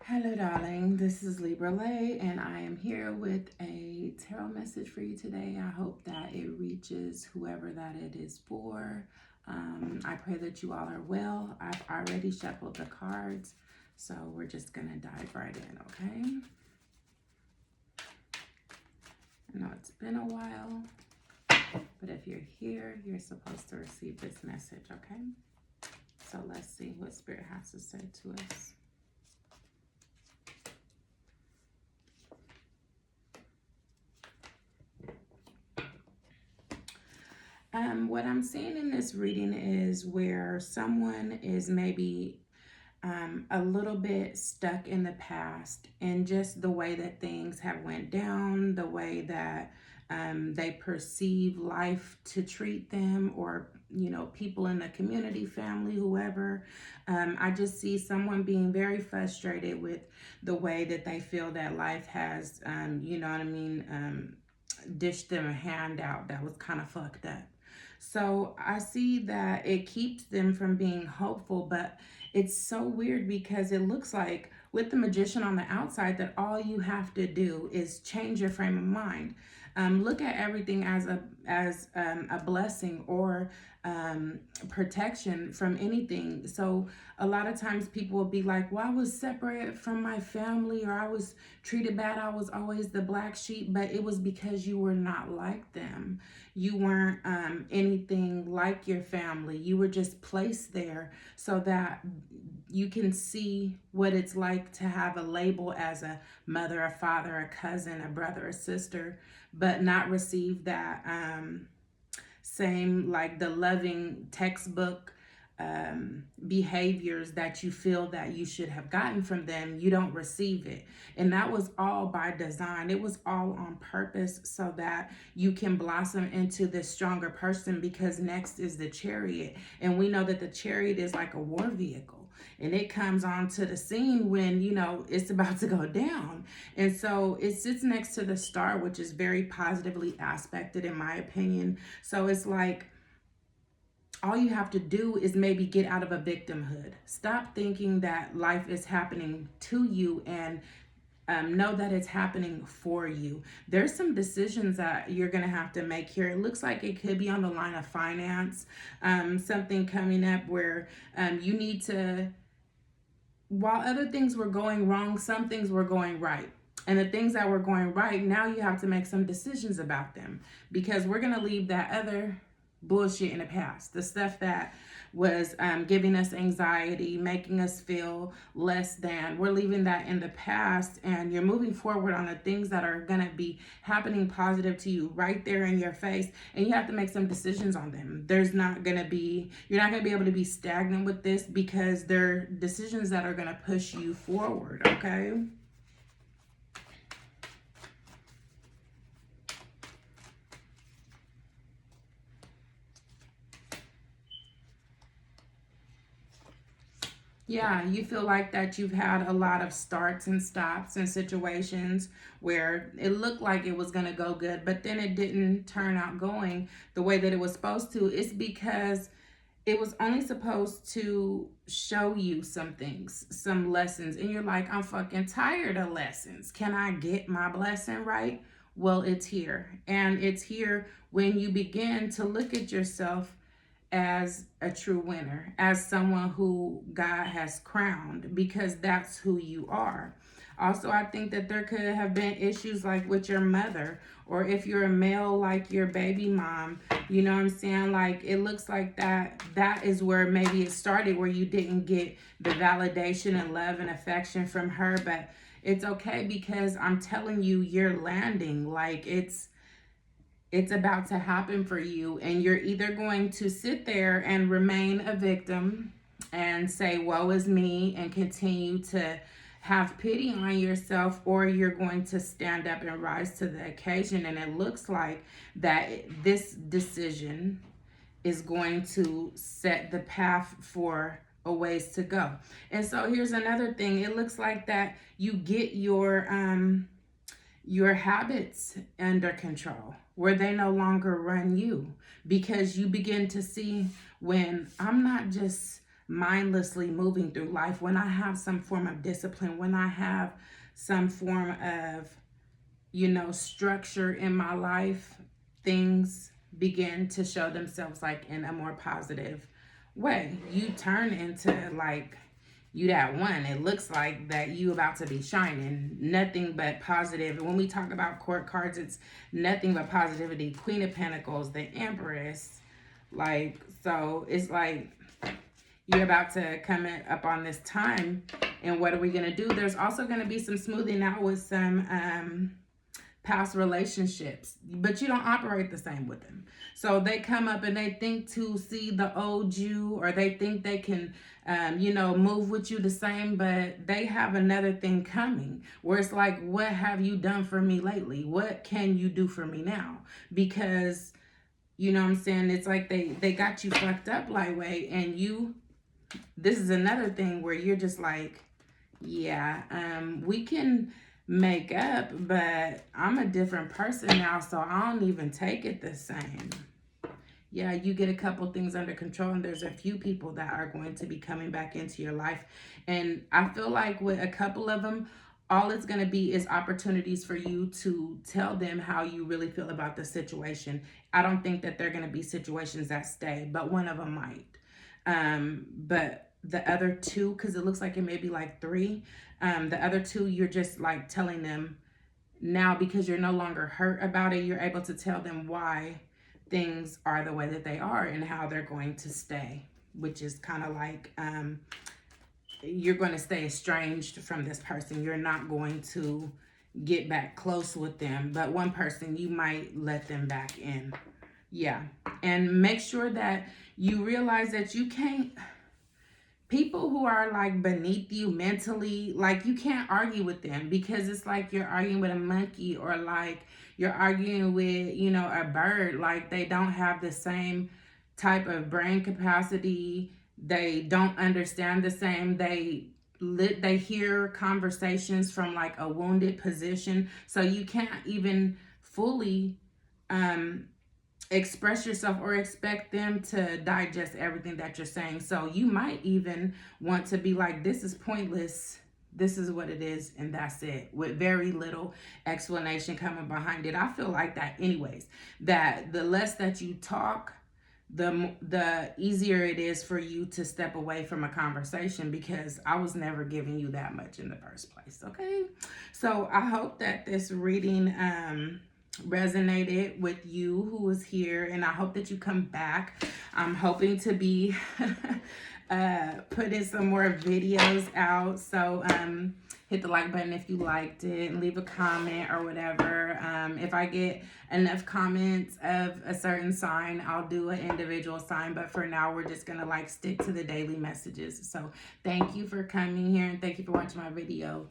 Hello, darling. This is Libra Lay, and I am here with a tarot message for you today. I hope that it reaches whoever that it is for. I pray that you all are well. I've already shuffled the cards, so we're just going to dive right in, okay? I know it's been a while, but if you're here, you're supposed to receive this message, okay? So let's see what Spirit has to say to us. What I'm seeing in this reading is where someone is maybe a little bit stuck in the past and just the way that things have went down, the way that they perceive life to treat them, or people in the community, family, whoever. I just see someone being very frustrated with the way that they feel that life has, dished them a handout that was kind of fucked up. So I see that it keeps them from being hopeful, but it's so weird because it looks like with the magician on the outside that all you have to do is change your frame of mind. Look at everything as a blessing or protection from anything. So a lot of times people will be like, well, I was separate from my family, or I was treated bad, I was always the black sheep, but it was because you were not like them. You weren't anything like your family. You were just placed there so that you can see what it's like to have a label as a mother, a father, a cousin, a brother, a sister, but not receive that same, like the loving textbook behaviors that you feel that you should have gotten from them. You don't receive it. And that was all by design. It was all on purpose so that you can blossom into this stronger person, because next is the Chariot. And we know that the Chariot is like a war vehicle. And it comes onto the scene when, it's about to go down. And so it sits next to the Star, which is very positively aspected, in my opinion. So it's like, all you have to do is maybe get out of a victimhood. Stop thinking that life is happening to you, and know that it's happening for you. There's some decisions that you're going to have to make here. It looks like it could be on the line of finance, something coming up where you need to, while other things were going wrong, some things were going right. And the things that were going right, now you have to make some decisions about them, because we're going to leave that other bullshit in the past. The stuff that was giving us anxiety, making us feel less than. We're leaving that in the past, and you're moving forward on the things that are going to be happening positive to you right there in your face. And you have to make some decisions on them. You're not going to be able to be stagnant with this, because they're decisions that are going to push you forward, okay? Yeah, you feel like that you've had a lot of starts and stops and situations where it looked like it was going to go good, but then it didn't turn out going the way that it was supposed to. It's because it was only supposed to show you some things, some lessons, and you're like, I'm fucking tired of lessons. Can I get my blessing right? Well, it's here. And it's here when you begin to look at yourself as a true winner, as someone who God has crowned, because that's who you are. Also, I think that there could have been issues like with your mother, or if you're a male, like your baby mom, you know what I'm saying? Like, it looks like that is where maybe it started, where you didn't get the validation and love and affection from her. But it's okay, because I'm telling you, you're landing. Like, it's about to happen for you, and you're either going to sit there and remain a victim and say woe is me and continue to have pity on yourself, or you're going to stand up and rise to the occasion. And it looks like that this decision is going to set the path for a ways to go. And so here's another thing. It looks like that you get your habits under control, where they no longer run you, because you begin to see, when I'm not just mindlessly moving through life, when I have some form of discipline, when I have some form of, structure in my life, things begin to show themselves like in a more positive way. You turn into like you that one. It looks like that you about to be shining. Nothing but positive. When we talk about court cards, it's nothing but positivity. Queen of Pentacles, the Empress. Like, so it's like you're about to come up on this time. And what are we going to do? There's also going to be some smoothing out with some past relationships, but you don't operate the same with them. So they come up and they think to see the old you, or they think they can, move with you the same, but they have another thing coming where it's like, what have you done for me lately? What can you do for me now? Because, you know what I'm saying? It's like they got you fucked up, Lightweight, and this is another thing where you're just like, yeah, we can make up, but I'm a different person now, so I don't even take it the same. Yeah, you get a couple things under control, and there's a few people that are going to be coming back into your life. And I feel like with a couple of them, all it's going to be is opportunities for you to tell them how you really feel about the situation. I don't think that they're going to be situations that stay, but one of them might. But the other two, because it looks like it may be like three, the other two, you're just like telling them now, because you're no longer hurt about it, you're able to tell them why things are the way that they are and how they're going to stay, which is kind of like you're going to stay estranged from this person. You're not going to get back close with them, but one person, you might let them back in. Yeah. And make sure that you realize that you can't, people who are like beneath you mentally, like you can't argue with them, because it's like you're arguing with a monkey, or like you're arguing with, a bird. Like they don't have the same type of brain capacity. They don't understand the same. They hear conversations from like a wounded position. So you can't even fully express yourself or expect them to digest everything that you're saying. So you might even want to be like, this is pointless. This is what it is, and that's it, with very little explanation coming behind it. I feel like that anyways, that the less that you talk, the easier it is for you to step away from a conversation, because I was never giving you that much in the first place. Okay, so I hope that this reading resonated with you who was here, and I hope that you come back. I'm hoping to be putting some more videos out, so hit the like button if you liked it, and leave a comment or whatever. If I get enough comments of a certain sign, I'll do an individual sign, but for now we're just gonna like stick to the daily messages. So thank you for coming here, and thank you for watching my video.